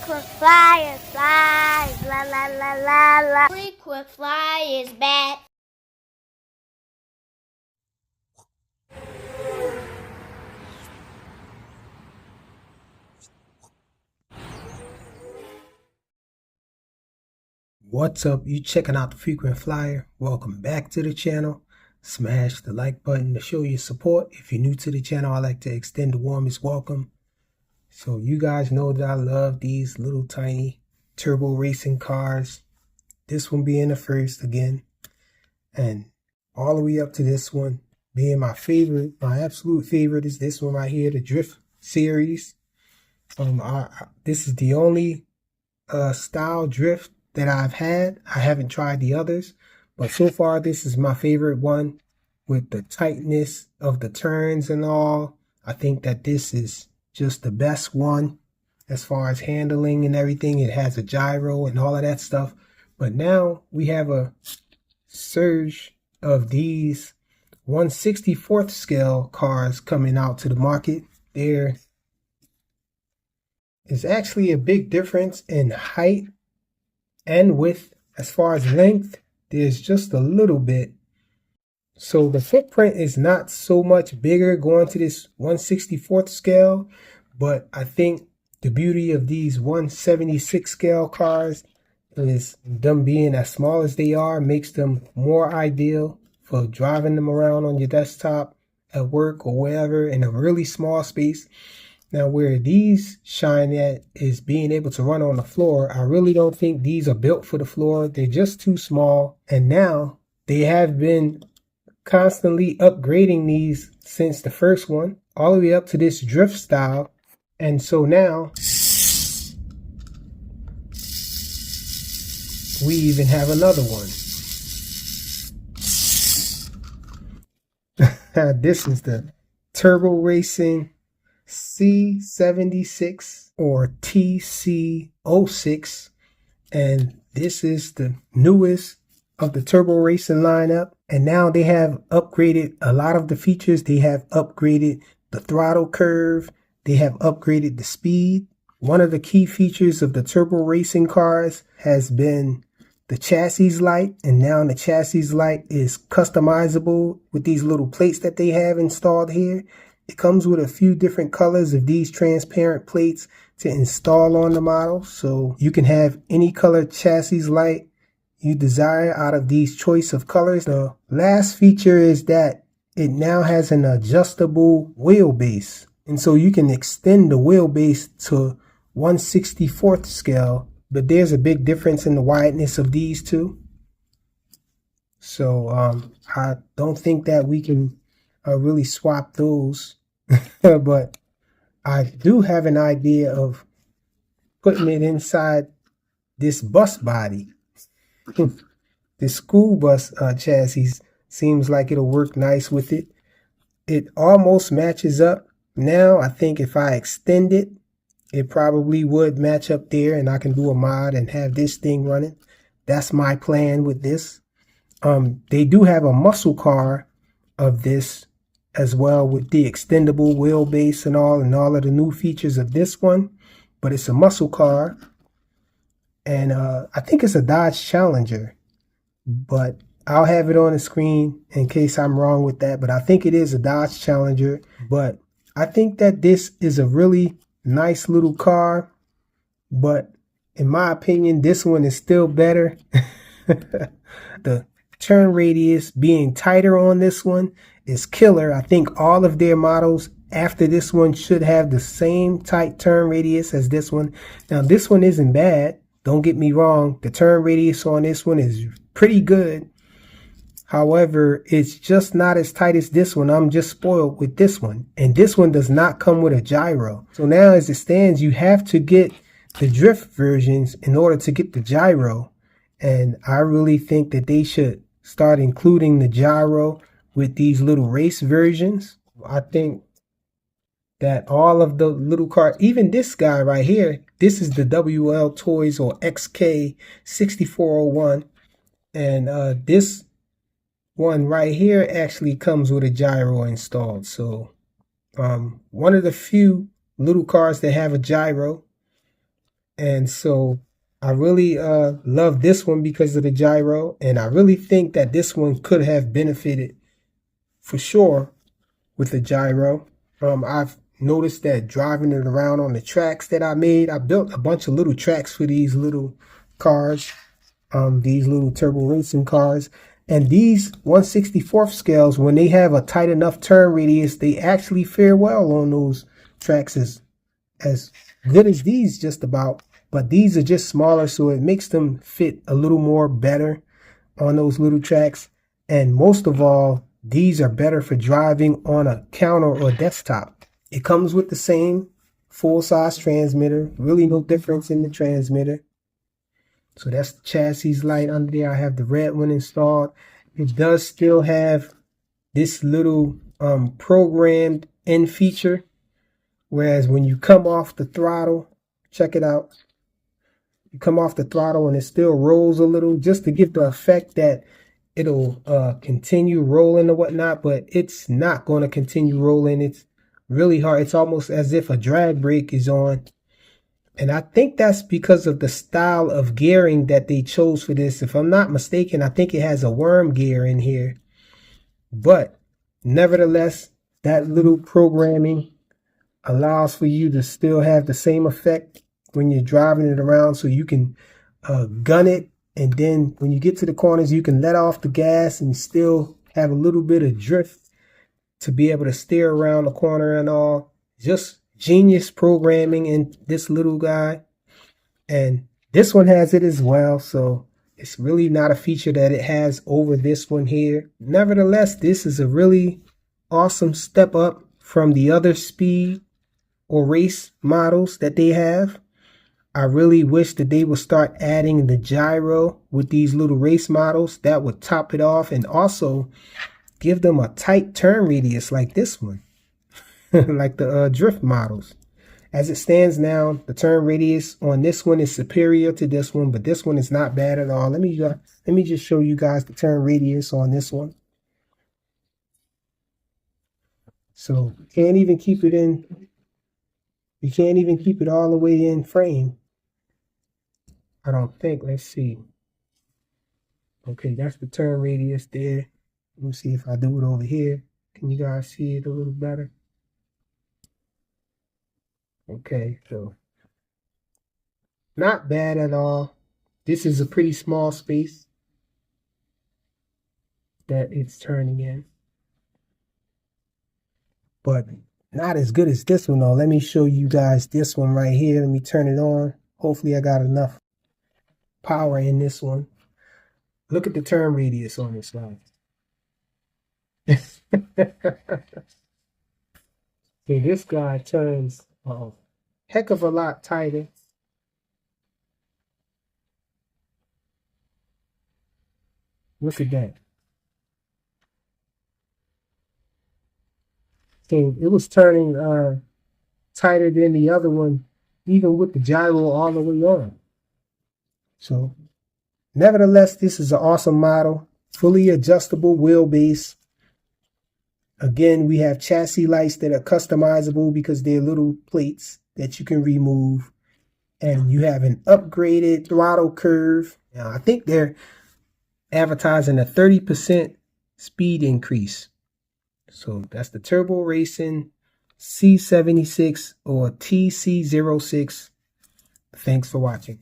Frequent flyer, fly, la la la la la. Frequent flyer is back. What's up? You checking out the Frequent Flyer? Welcome back to the channel. Smash the like button to show your support. If you're new to the channel, I like to extend the warmest welcome. So you guys know that I love these little tiny turbo racing cars. This one being the first again, and all the way up to this one being my favorite. My absolute favorite is this one right here, the Drift series. This is the only style drift that I've had. I haven't tried the others, but so far this is my favorite one with the tightness of the turns and all. I think that this is just the best one as far as handling and everything. It has a gyro and all of that stuff. But now we have a surge of these 1/64th scale cars coming out to the market. There is actually a big difference in height and width. As far as length, there's just a little bit. So the footprint is not so much bigger going to this 1/64th scale, but I think the beauty of these 1/76 scale cars is them being as small as they are makes them more ideal for driving them around on your desktop, at work, or wherever in a really small space. Now, where these shine at is being able to run on the floor. I really don't think these are built for the floor. They're just too small. And now they have been constantly upgrading these since the first one, all the way up to this drift style. And so now we even have another one. This is the Turbo Racing C76 or TC06, and this is the newest of the turbo racing lineup. And now they have upgraded a lot of the features. They have upgraded the throttle curve, they have upgraded the speed. One of the key features of the turbo racing cars has been the chassis light, and now the chassis light is customizable with these little plates that they have installed here. It comes with a few different colors of these transparent plates to install on the model, so you can have any color chassis light you desire out of these choice of colors. The last feature is that it now has an adjustable wheelbase, and so you can extend the wheelbase to 1/64th scale, but there's a big difference in the wideness of these two. So I don't think that we can really swap those. But I do have an idea of putting it inside this bus body. This school bus chassis seems like it'll work nice with it. It almost matches up. Now I think if I extend it, it probably would match up there, and I can do a mod and have this thing running. That's my plan with this. They do have a muscle car of this as well, with the extendable wheelbase and all of the new features of this one, but it's a muscle car, and I think it's a Dodge Challenger, but I'll have it on the screen in case I'm wrong with that. But I think it is a Dodge Challenger. But I think that this is a really nice little car, but in my opinion, this one is still better. The turn radius being tighter on this one is killer. I think all of their models after this one should have the same tight turn radius as this one. Now, this one isn't bad. Don't get me wrong. The turn radius on this one is pretty good. However, it's just not as tight as this one. I'm just spoiled with this one. And this one does not come with a gyro. So now as it stands, you have to get the drift versions in order to get the gyro. And I really think that they should start including the gyro with these little race versions. I think that all of the little cars, even this guy right here, this is the WL Toys or XK 6401. And this one right here actually comes with a gyro installed. So one of the few little cars that have a gyro. And so I really love this one because of the gyro, and I really think that this one could have benefited for sure with the gyro. I've noticed that driving it around on the tracks that I made, I built a bunch of little tracks for these little cars, these little turbo racing cars. And these 1/64th scales, when they have a tight enough turn radius, they actually fare well on those tracks as good as these just about. But these are just smaller, so it makes them fit a little more better on those little tracks. And most of all, these are better for driving on a counter or desktop. It comes with the same full-size transmitter, really no difference in the transmitter. So that's the chassis light under there. I have the red one installed. It does still have this little programmed in feature, whereas when you come off the throttle, check it out. You come off the throttle and it still rolls a little, just to give the effect that it'll continue rolling or whatnot, but it's not going to continue rolling. It's really hard. It's almost as if a drag brake is on. And I think that's because of the style of gearing that they chose for this. If I'm not mistaken, I think it has a worm gear in here. But nevertheless, that little programming allows for you to still have the same effect when you're driving it around, so you can gun it, and then when you get to the corners you can let off the gas and still have a little bit of drift to be able to steer around the corner and all. Just genius programming in this little guy, and this one has it as well, so it's really not a feature that it has over this one here. Nevertheless, this is a really awesome step up from the other speed or race models that they have. I really wish that they would start adding the gyro with these little race models. That would top it off and also give them a tight turn radius like this one, like the drift models. As it stands now, the turn radius on this one is superior to this one, but this one is not bad at all. Let me just show you guys the turn radius on this one. So you can't even keep it in. You can't even keep it all the way in frame, I don't think. Let's see. Okay, that's the turn radius there. Let me see if I do it over here. Can you guys see it a little better? Okay, so not bad at all. This is a pretty small space that it's turning in, but not as good as this one though. Let me show you guys this one right here. Let me turn it on. Hopefully I got enough power in this one. Look at the turn radius on this line. Okay, this guy turns a heck of a lot tighter. Look at that. So it was turning tighter than the other one, even with the gyro all the way on. So nevertheless, this is an awesome model. Fully adjustable wheelbase. Again, we have chassis lights that are customizable because they're little plates that you can remove. And you have an upgraded throttle curve. Now, I think they're advertising a 30% speed increase. So that's the Turbo Racing C76 or TC06. Thanks for watching.